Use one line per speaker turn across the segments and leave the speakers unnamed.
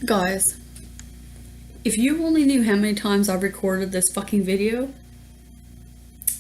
Guys, if you only knew how many times I've recorded this fucking video.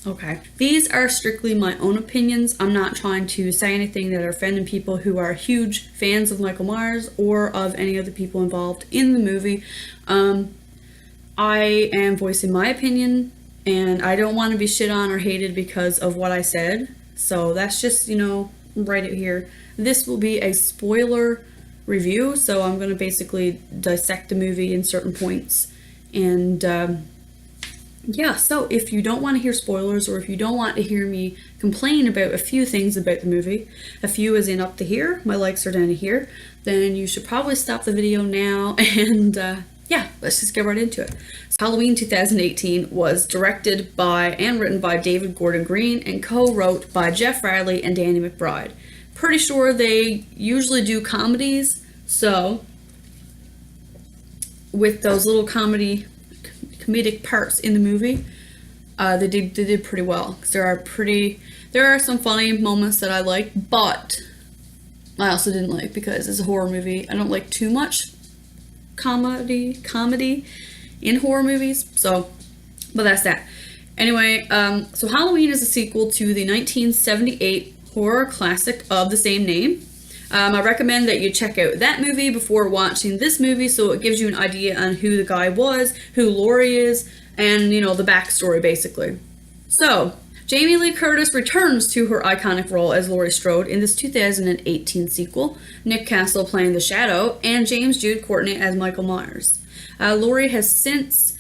Okay. These are strictly my own opinions. I'm not trying to say anything that are offending people who are huge fans of Michael Myers or of any of the people involved in the movie. I am voicing my opinion, and I don't want to be shit on or hated because of what I said. So that's just, right out here. This will be a spoiler review, so I'm going to basically dissect the movie in certain points. And yeah, so if you don't want to hear spoilers, or if you don't want to hear me complain about a few things about the movie, a few as in up to here, my likes are down to here, then you should probably stop the video now and yeah, let's just get right into it. So Halloween 2018 was directed by and written by David Gordon Green and co-wrote by Jeff Radley and Danny McBride. Pretty sure they usually do comedies, so with those little comedic parts in the movie, they did pretty well, because there are some funny moments that I like, but I also didn't like, because it's a horror movie. I don't like too much comedy in horror movies, but that's that. Anyway, so Halloween is a sequel to the 1978 horror classic of the same name. I recommend that you check out that movie before watching this movie, so it gives you an idea on who the guy was, who Laurie is, and the backstory basically. So Jamie Lee Curtis returns to her iconic role as Laurie Strode in this 2018 sequel, Nick Castle playing the Shadow, and James Jude Courtney as Michael Myers. Laurie has since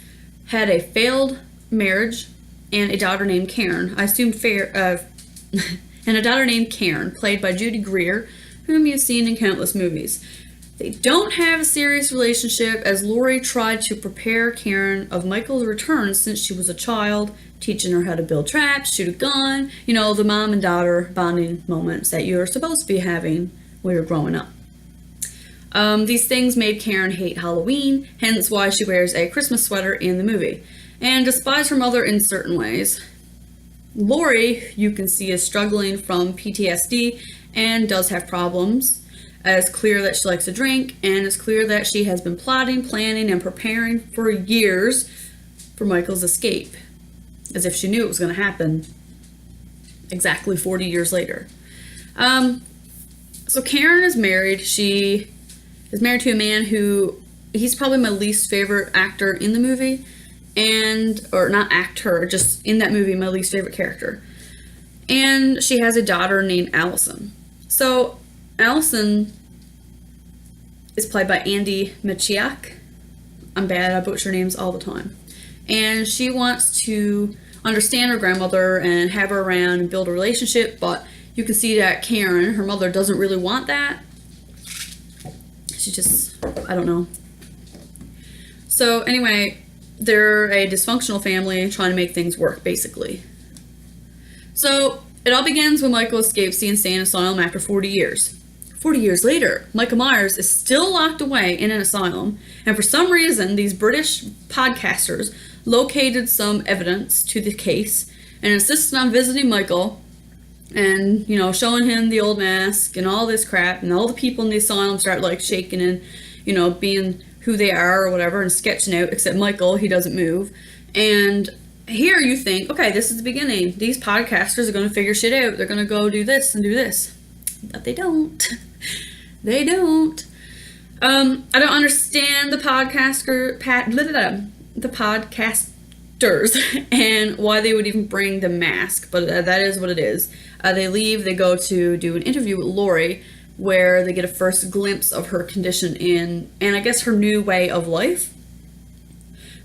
had a failed marriage and a daughter named Karen. And a daughter named Karen, played by Judy Greer, whom you've seen in countless movies. They don't have a serious relationship, as Laurie tried to prepare Karen of Michael's return since she was a child, teaching her how to build traps, shoot a gun, the mom and daughter bonding moments that you're supposed to be having when you're growing up. These things made Karen hate Halloween, hence why she wears a Christmas sweater in the movie, and despise her mother in certain ways. Laurie, you can see, is struggling from PTSD and does have problems. It's clear that she likes to drink, and it's clear that she has been plotting, planning, and preparing for years for Michael's escape, as if she knew it was going to happen exactly 40 years later. So Karen is married. She is married to a man who, he's probably my least favorite actor in the movie, or not actor, just in that movie, my least favorite character. And she has a daughter named Allison. So Allison is played by Andy Machiak. I'm bad, I butcher names all the time. And she wants to understand her grandmother and have her around and build a relationship, but you can see that Karen, her mother, doesn't really want that. She just, I don't know. So anyway, they're a dysfunctional family trying to make things work, basically. So it all begins when Michael escapes the insane asylum after 40 years. 40 years later, Michael Myers is still locked away in an asylum, and for some reason, these British podcasters located some evidence to the case and insisted on visiting Michael and, showing him the old mask and all this crap, and all the people in the asylum start, shaking and, being who they are or whatever and sketching out, except Michael, he doesn't move. And here you think, okay, this is the beginning. These podcasters are going to figure shit out. They're going to go do this and do this. But they don't. They don't. I don't understand the podcasters and why they would even bring the mask, but that is what it is. They leave, they go to do an interview with Laurie, where they get a first glimpse of her condition and I guess her new way of life.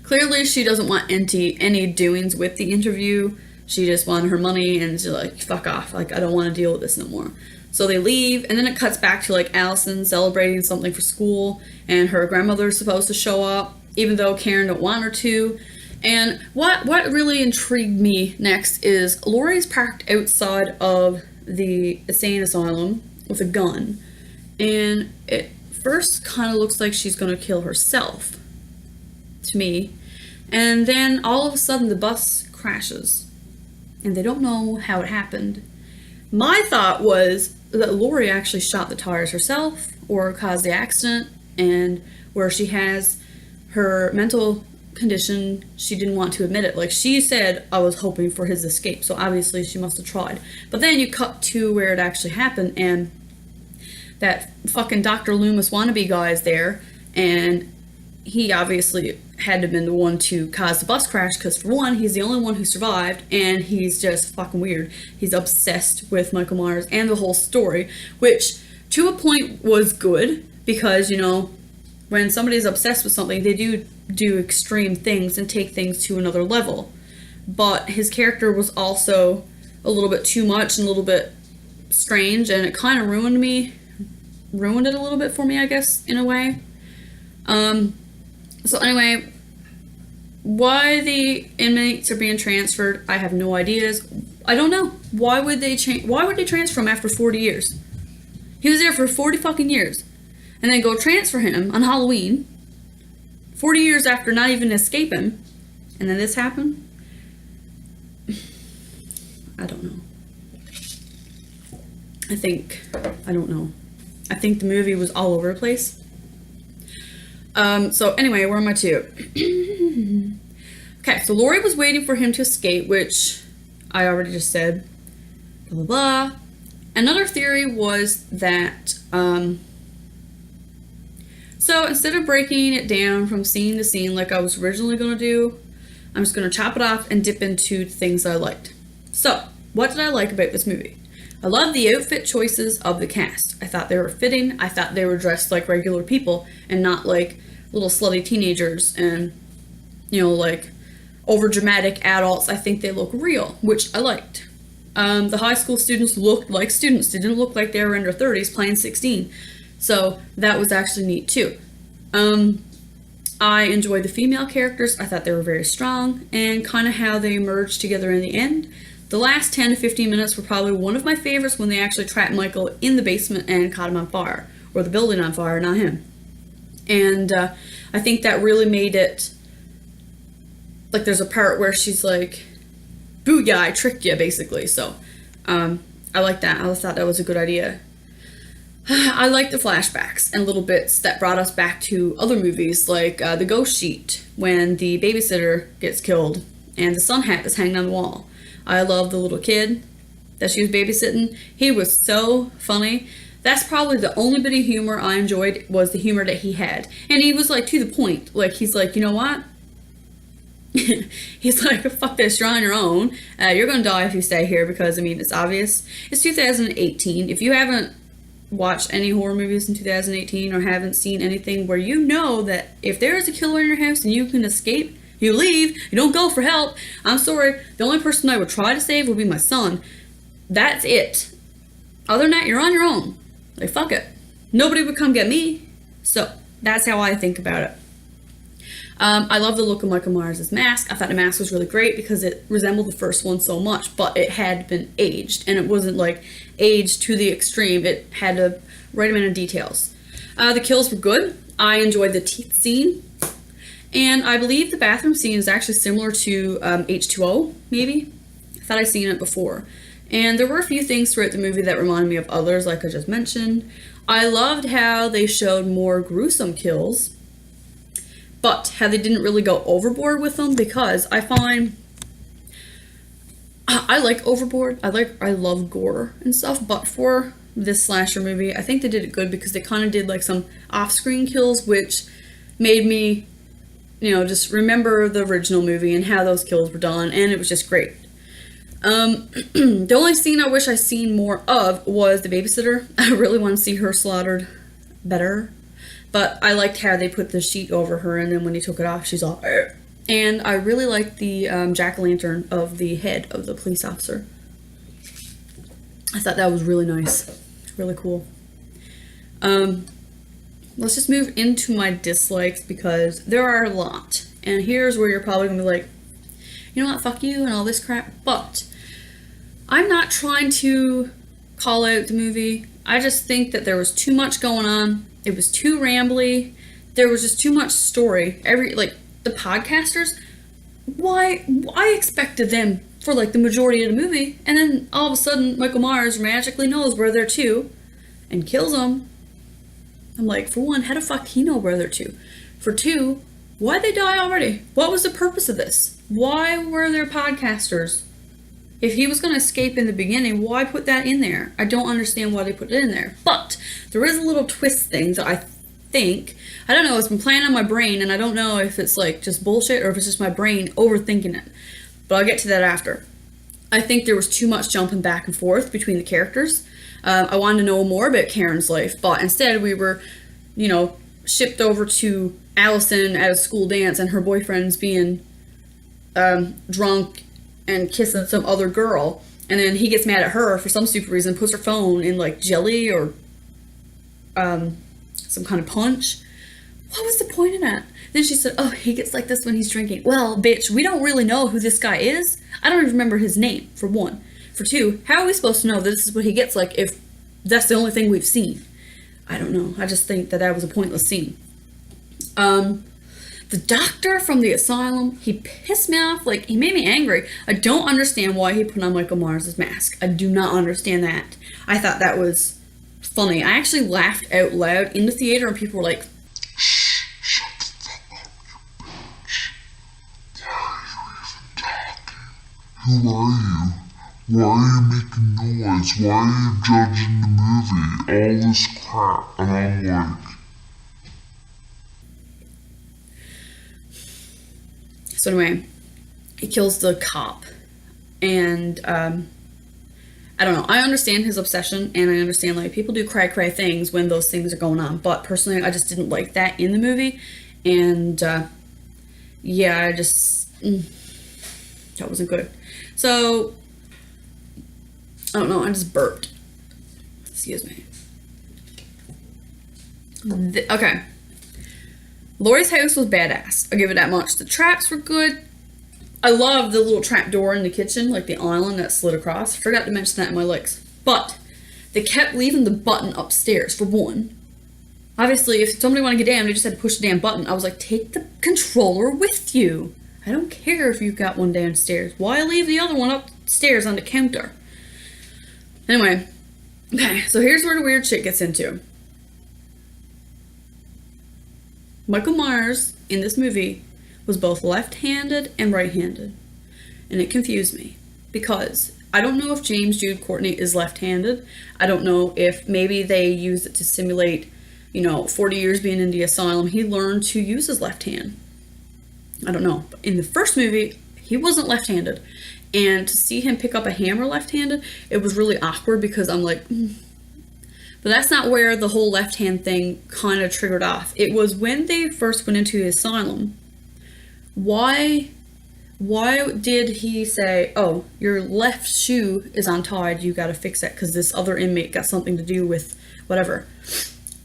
Clearly, she doesn't want any doings with the interview. She just wanted her money, and she's like, fuck off. I don't want to deal with this no more. So they leave, and then it cuts back to, Allison celebrating something for school, and her grandmother's supposed to show up, even though Karen don't want her to. And what really intrigued me next is Laurie's parked outside of the insane asylum with a gun, and it first kind of looks like she's going to kill herself, to me. And then all of a sudden the bus crashes, and they don't know how it happened. My thought was that Laurie actually shot the tires herself or caused the accident, and where she has her mental condition, she didn't want to admit it. Like, she said, I was hoping for his escape, so obviously she must have tried. But then you cut to where it actually happened, and that fucking Dr. Loomis wannabe guy is there, and he obviously had to have been the one to cause the bus crash, because for one, he's the only one who survived, and he's just fucking weird. He's obsessed with Michael Myers and the whole story, which to a point was good, because, you know, when somebody's obsessed with something, they do extreme things and take things to another level. But his character was also a little bit too much and a little bit strange, and it kind of ruined it a little bit for me, I guess, in a way. So anyway, why the inmates are being transferred, I have no ideas. I don't know. Why would they transfer him after 40 years? He was there for 40 fucking years. And then go transfer him on Halloween, 40 years after not even escaping, and then this happened? I don't know. I don't know. I think the movie was all over the place. So anyway, where am I to? Okay, so Laurie was waiting for him to escape, which I already just said. Blah, blah, blah. Another theory was that, so instead of breaking it down from scene to scene like I was originally going to do, I'm just going to chop it off and dip into things I liked. So, what did I like about this movie? I love the outfit choices of the cast. I thought they were fitting. I thought they were dressed like regular people and not like little slutty teenagers and, you know, like over-dramatic adults. I think they look real, which I liked. The high school students looked like students. They didn't look like they were in their 30s playing 16. So that was actually neat too. I enjoyed the female characters. I thought they were very strong, and kind of how they merged together in the end. The last 10 to 15 minutes were probably one of my favorites, when they actually trapped Michael in the basement and caught him on fire, or the building on fire, not him. And I think that really made it, like, there's a part where she's like, booyah, I tricked you, basically. So I like that. I thought that was a good idea. I like the flashbacks and little bits that brought us back to other movies, like The Ghost Sheet, when the babysitter gets killed and the sun hat is hanging on the wall. I love the little kid that she was babysitting. He was so funny. That's probably the only bit of humor I enjoyed, was the humor that he had. And he was, like, to the point. Like, he's like, you know what? He's like, fuck this, you're on your own. You're gonna die if you stay here, because, I mean, it's obvious. It's 2018. If you haven't watched any horror movies in 2018 or haven't seen anything where you know that if there is a killer in your house and you can escape, you leave, you don't go for help. I'm sorry, the only person I would try to save would be my son. That's it. Other than that, you're on your own. Like, fuck it. Nobody would come get me. So, that's how I think about it. I love the look of Michael Myers' mask. I thought the mask was really great because it resembled the first one so much, but it had been aged, and it wasn't like aged to the extreme. It had the right amount of details. The kills were good. I enjoyed the teeth scene, and I believe the bathroom scene is actually similar to H2O, maybe? I thought I'd seen it before. And there were a few things throughout the movie that reminded me of others, like I just mentioned. I loved how they showed more gruesome kills, but how they didn't really go overboard with them, because I find I like overboard. I love gore and stuff, but for this slasher movie, I think they did it good because they kind of did like some off-screen kills, which made me, you know, just remember the original movie and how those kills were done, and it was just great. The only scene I wish I'd seen more of was the babysitter. I really want to see her slaughtered better. But I liked how they put the sheet over her, and then when he took it off, she's all... Argh. And I really liked the jack-o'-lantern of the head of the police officer. I thought that was really nice. Really cool. Let's just move into my dislikes, because there are a lot. And here's where you're probably going to be like, you know what, fuck you and all this crap. But I'm not trying to call out the movie. I just think that there was too much going on. It was too rambly. There was just too much story. The podcasters, why I expected them for like the majority of the movie, and then all of a sudden Michael Myers magically knows where they're to and kills them. I'm like, for one, how the fuck he know where they're to? For two, why'd they die already? What was the purpose of this? Why were there podcasters? If he was going to escape in the beginning, why put that in there? I don't understand why they put it in there. But there is a little twist thing that I think, I don't know, it's been playing on my brain, and I don't know if it's like just bullshit or if it's just my brain overthinking it. But I'll get to that after. I think there was too much jumping back and forth between the characters. I wanted to know more about Karen's life, but instead we were, shipped over to Allison at a school dance and her boyfriend's being drunk and kissing some other girl, and then he gets mad at her for some stupid reason, puts her phone in like jelly or some kind of punch. What was the point of that? Then she said, oh, he gets like this when he's drinking. Well, bitch, we don't really know who this guy is. I don't even remember his name, for one. For two, how are we supposed to know that this is what he gets like if that's the only thing we've seen? I don't know. I just think that was a pointless scene. The doctor from the asylum, he pissed me off. Like, he made me angry. I don't understand why he put on Michael Myers' mask. I do not understand that. I thought that was funny. I actually laughed out loud in the theater, and people were like,
shut the fuck up, you bitch. Why are you even talking? Who are you? Why are you making noise? Why are you judging the movie? All this crap. And I'm like...
So anyway, he kills the cop. And, I don't know. I understand his obsession, and I understand, like, people do cry things when those things are going on. But personally, I just didn't like that in the movie. And, yeah, I just... that wasn't good. So... I don't know, I just burped. Excuse me. Okay. Laurie's house was badass. I'll give it that much. The traps were good. I love the little trap door in the kitchen, like the island that slid across. I forgot to mention that in my licks. But they kept leaving the button upstairs, for one. Obviously, if somebody wanted to get down, they just had to push the damn button. I was like, take the controller with you. I don't care if you've got one downstairs. Why leave the other one upstairs on the counter? Anyway, okay, so here's where the weird shit gets into. Michael Myers, in this movie, was both left-handed and right-handed. And it confused me, because I don't know if James Jude Courtney is left-handed. I don't know if maybe they used it to simulate, 40 years being in the asylum, he learned to use his left hand. I don't know. But in the first movie, he wasn't left-handed. And to see him pick up a hammer left-handed, it was really awkward because I'm like, But that's not where the whole left-hand thing kind of triggered off. It was when they first went into the asylum. Why did he say, oh, your left shoe is untied, you gotta fix it because this other inmate got something to do with whatever.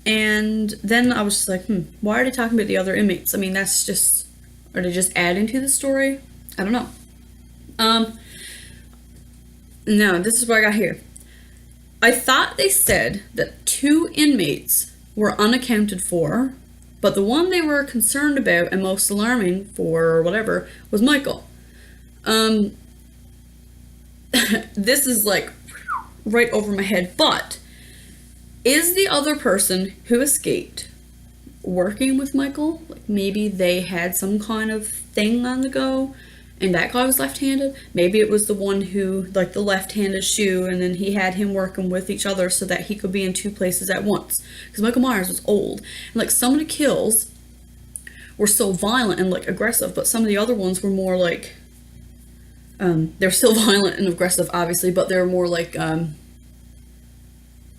And then I was just like, why are they talking about the other inmates? I mean, that's just, are they just adding to the story? I don't know. No, this is what I got here. I thought they said that 2 inmates were unaccounted for, but the one they were concerned about and most alarming for whatever was Michael. This is like right over my head, but is the other person who escaped working with Michael? Like maybe they had some kind of thing on the go and that guy was left-handed. Maybe it was the one who, like the left-handed shoe, and then he had him working with each other so that he could be in 2 places at once. Because Michael Myers was old. And like some of the kills were so violent and like aggressive, but some of the other ones were more like, they're still violent and aggressive, obviously, but they're more like,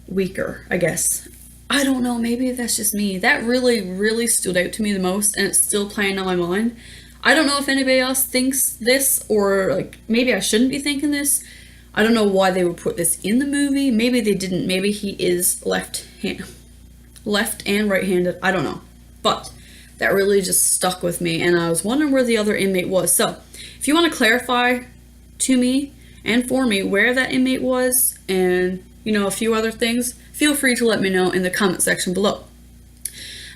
weaker, I guess. I don't know, maybe that's just me. That really, really stood out to me the most, and it's still playing on my mind. I don't know if anybody else thinks this, or like maybe I shouldn't be thinking this. I don't know why they would put this in the movie. Maybe they didn't. Maybe he is left and right-handed. I don't know. But that really just stuck with me, and I was wondering where the other inmate was. So if you want to clarify to me and for me where that inmate was and, a few other things, feel free to let me know in the comment section below.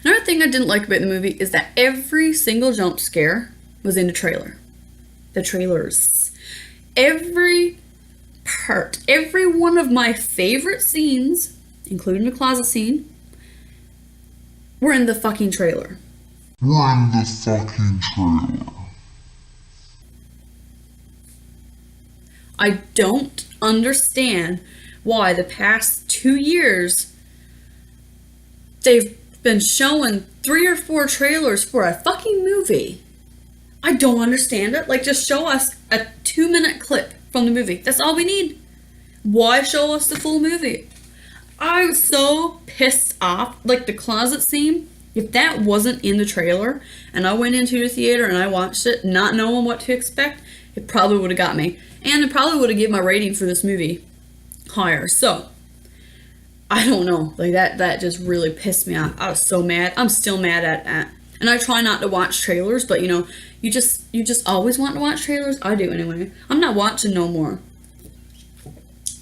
Another thing I didn't like about the movie is that every single jump scare was in the trailer. The trailers. Every part, every one of my favorite scenes, including the closet scene, every one of my favorite scenes was in the trailer. The trailers. Every part, every one of my favorite scenes, including the closet scene, every one of my favorite scenes was in the trailer. The trailers. Every one of my favorite scenes, including the closet scene, We're in the fucking trailer.
We're in the fucking trailer.
I don't understand why the past 2 years they've been showing 3 or 4 trailers for a fucking movie. I don't understand it. Like, just show us a 2-minute clip from the movie. That's all we need. Why show us the full movie? I was so pissed off. Like, the closet scene, if that wasn't in the trailer and I went into the theater and I watched it not knowing what to expect, it probably would have got me. And it probably would have given my rating for this movie higher. So, I don't know. Like, that just really pissed me off. I was so mad. I'm still mad at that. And I try not to watch trailers, but you know, you just always want to watch trailers. I do anyway. I'm not watching no more.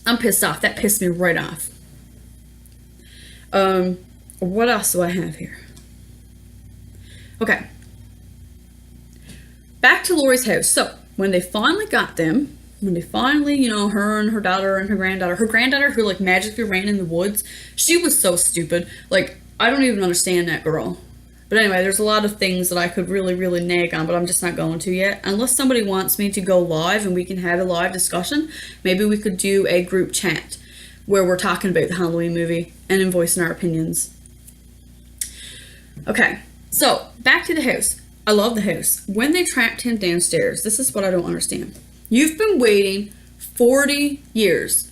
I'm pissed off. That pissed me right off. What else do I have here? Okay. Back to Laurie's house. So, when they finally got them, you know, her and her daughter and her granddaughter who like magically ran in the woods, she was so stupid. Like, I don't even understand that girl. But anyway, there's a lot of things that I could really, really nag on, but I'm just not going to yet. Unless somebody wants me to go live and we can have a live discussion, maybe we could do a group chat where we're talking about the Halloween movie and voicing our opinions. Okay, so back to the house. I love the house. When they trapped him downstairs, this is what I don't understand. You've been waiting 40 years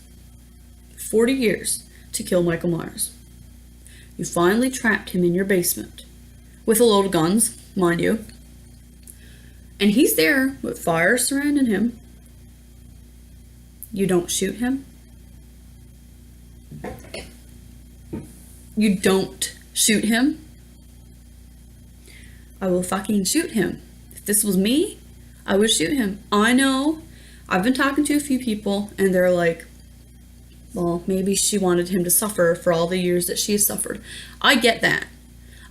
to kill Michael Myers. You finally trapped him in your basement with a load of guns, mind you. And he's there with fire surrounding him. You don't shoot him. You don't shoot him. I will fucking shoot him. If this was me, I would shoot him. I know. I've been talking to a few people and they're like, well, maybe she wanted him to suffer for all the years that she has suffered. I get that.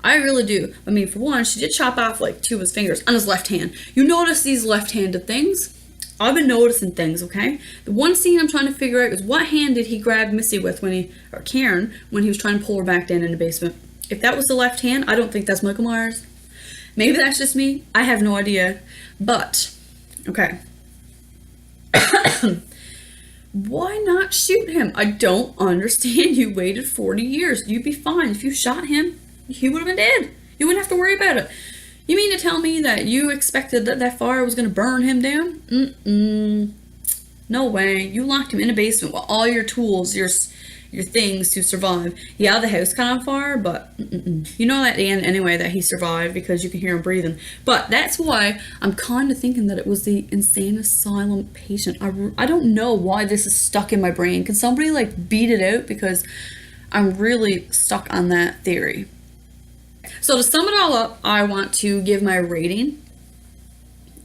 I really do. I mean, for one, she did chop off like 2 of his fingers on his left hand. You notice these left-handed things? I've been noticing things, okay? The one scene I'm trying to figure out is what hand did he grab Missy with or Karen, when he was trying to pull her back down in the basement. If that was the left hand, I don't think that's Michael Myers. Maybe that's just me. I have no idea. But, okay. Why not shoot him? I don't understand. You waited 40 years. You'd be fine. If you shot him, he would have been dead. You wouldn't have to worry about it. You mean to tell me that you expected that fire was going to burn him down? No way. You locked him in a basement with all your tools, your things to survive. Yeah, the house caught on fire, but you know at the end anyway that he survived because you can hear him breathing. But that's why I'm kind of thinking that it was the insane asylum patient. I don't know why this is stuck in my brain. Can somebody like beat it out? Because I'm really stuck on that theory. So to sum it all up, I want to give my rating.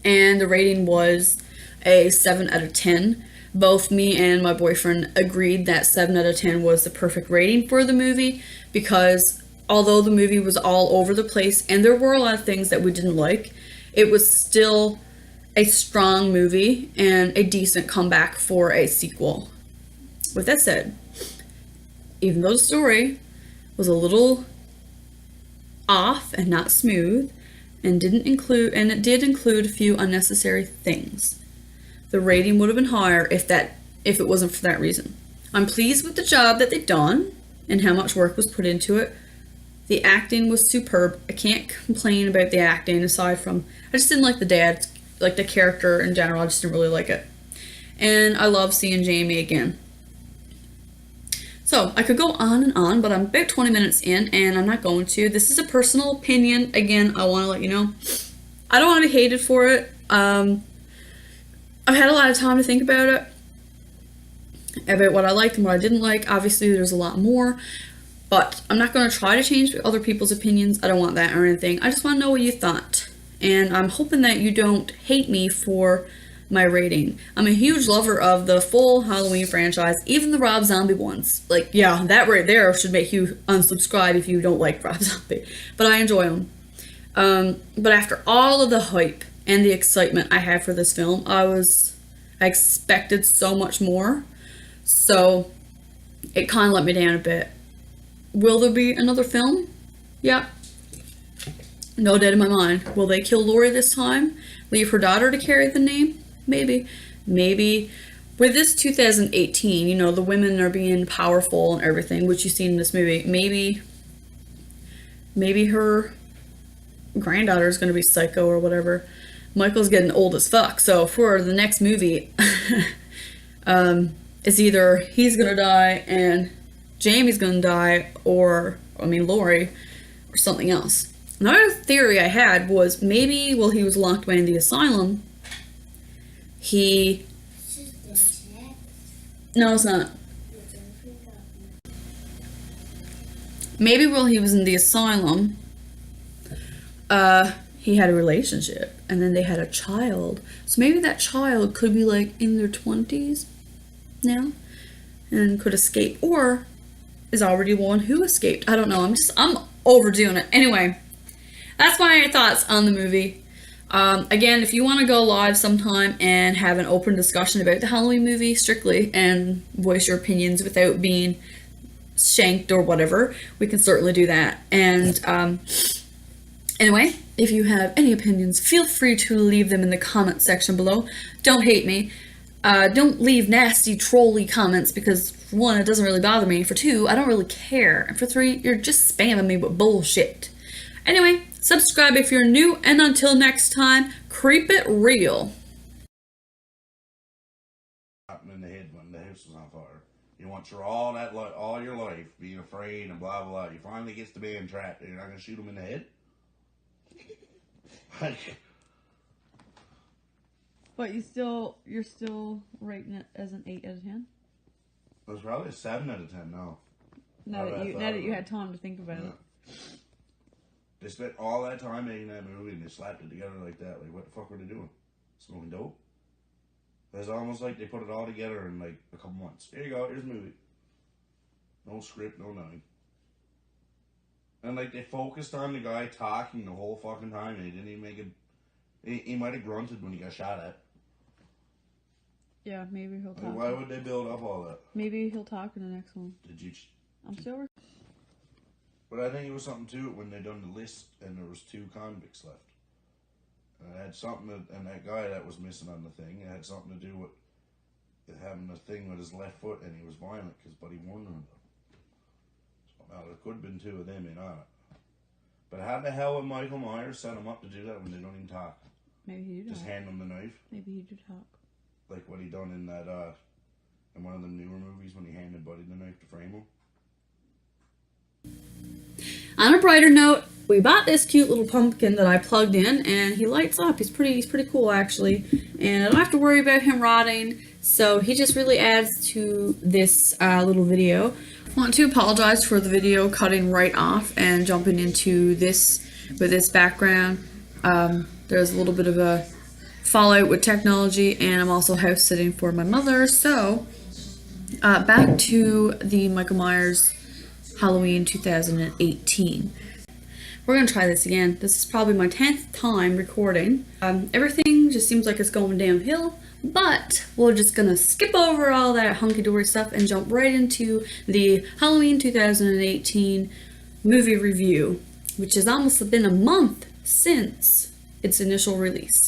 And the rating was a 7 out of 10. Both me and my boyfriend agreed that 7 out of 10 was the perfect rating for the movie because although the movie was all over the place and there were a lot of things that we didn't like, it was still a strong movie and a decent comeback for a sequel. With that said, even though the story was a little off and not smooth and it did include a few unnecessary things, the rating would have been higher if it wasn't for that reason. I'm pleased with the job that they've done and how much work was put into it. The acting was superb. I can't complain about the acting aside from I just didn't like the dad, like the character in general. I just didn't really like it. And I love seeing Jamie again. So I could go on, but I'm about 20 minutes in and I'm not going to. This is a personal opinion. Again, I want to let you know. I don't want to be hated for it. I've had a lot of time to think about it, about what I liked and what I didn't like. Obviously, there's a lot more, but I'm not going to try to change other people's opinions. I don't want that or anything. I just want to know what you thought, and I'm hoping that you don't hate me for my rating. I'm a huge lover of the full Halloween franchise, even the Rob Zombie ones. Like, yeah, that right there should make you unsubscribe if you don't like Rob Zombie, but I enjoy them. But after all of the hype and the excitement I had for this film, I expected so much more, so it kind of let me down a bit. Will there be another film? Yeah, No doubt in my mind. Will they kill Laurie this time? Leave her daughter to carry the name? Maybe. Maybe. With this 2018, you know, the women are being powerful and everything, which you see in this movie. Maybe her granddaughter is going to be psycho or whatever. Michael's getting old as fuck. So for the next movie, it's either he's going to die and Jamie's going to die, or, I mean, Laurie, or something else. Another theory I had was maybe while he was locked away in the asylum, No, it's not. Maybe while he was in the asylum, he had a relationship, and then they had a child. So maybe that child could be like in their 20s now, and could escape, or is already one who escaped. I don't know. I'm overdoing it. Anyway, that's my thoughts on the movie. Again, if you want to go live sometime and have an open discussion about the Halloween movie strictly and voice your opinions without being shanked or whatever, we can certainly do that. And anyway, if you have any opinions, feel free to leave them in the comment section below. Don't hate me. Don't leave nasty, trolly comments, because for one, it doesn't really bother me. For two, I don't really care. And for three, you're just spamming me with bullshit. Anyway, subscribe if you're new, and until next time, creep it real.
In the head when the house was on fire. You went through all your life being afraid and blah blah. You finally gets to being trapped, and you're not gonna shoot him in the head. Like,
But you're still rating it as an 8 out of 10?
it was probably a 7 out of 10 now.
Now that you had time to think about it.
They spent all that time making that movie and they slapped it together like that. Like, what the fuck were they doing? Smoking dope? It's almost like they put it all together in like a couple months. Here you go, here's a movie. No script, no nothing. And like, they focused on the guy talking the whole fucking time, and he didn't even make it. He might have grunted when he got shot at.
Yeah, maybe he'll talk.
Like, why would they build up all that?
Maybe he'll talk in the next one.
Did you?
I'm still.
But I think it was something to it when they done the list and there was 2 convicts left. And it had something to, and that guy that was missing on the thing, it had something to do with it having a thing with his left foot, and he was violent because Buddy warned him about it. So now there could have been 2 of them in on it. But how the hell would Michael Myers set him up to do that when they don't even talk?
Maybe he did.
Just hand him the knife.
Maybe he did talk.
Like what he done in that in one of the newer movies when he handed Buddy the knife to frame him.
On a brighter note, we bought this cute little pumpkin that I plugged in, and he lights up. He's pretty cool, actually. And I don't have to worry about him rotting, so he just really adds to this little video. I want to apologize for the video cutting right off and jumping into this with this background. There's a little bit of a fallout with technology, and I'm also house sitting for my mother. So back to the Michael Myers Halloween 2018. We're gonna try this again. This is probably my 10th time recording. Everything just seems like it's going downhill, but we're just gonna skip over all that hunky-dory stuff and jump right into the Halloween 2018 movie review, which has almost been a month since its initial release.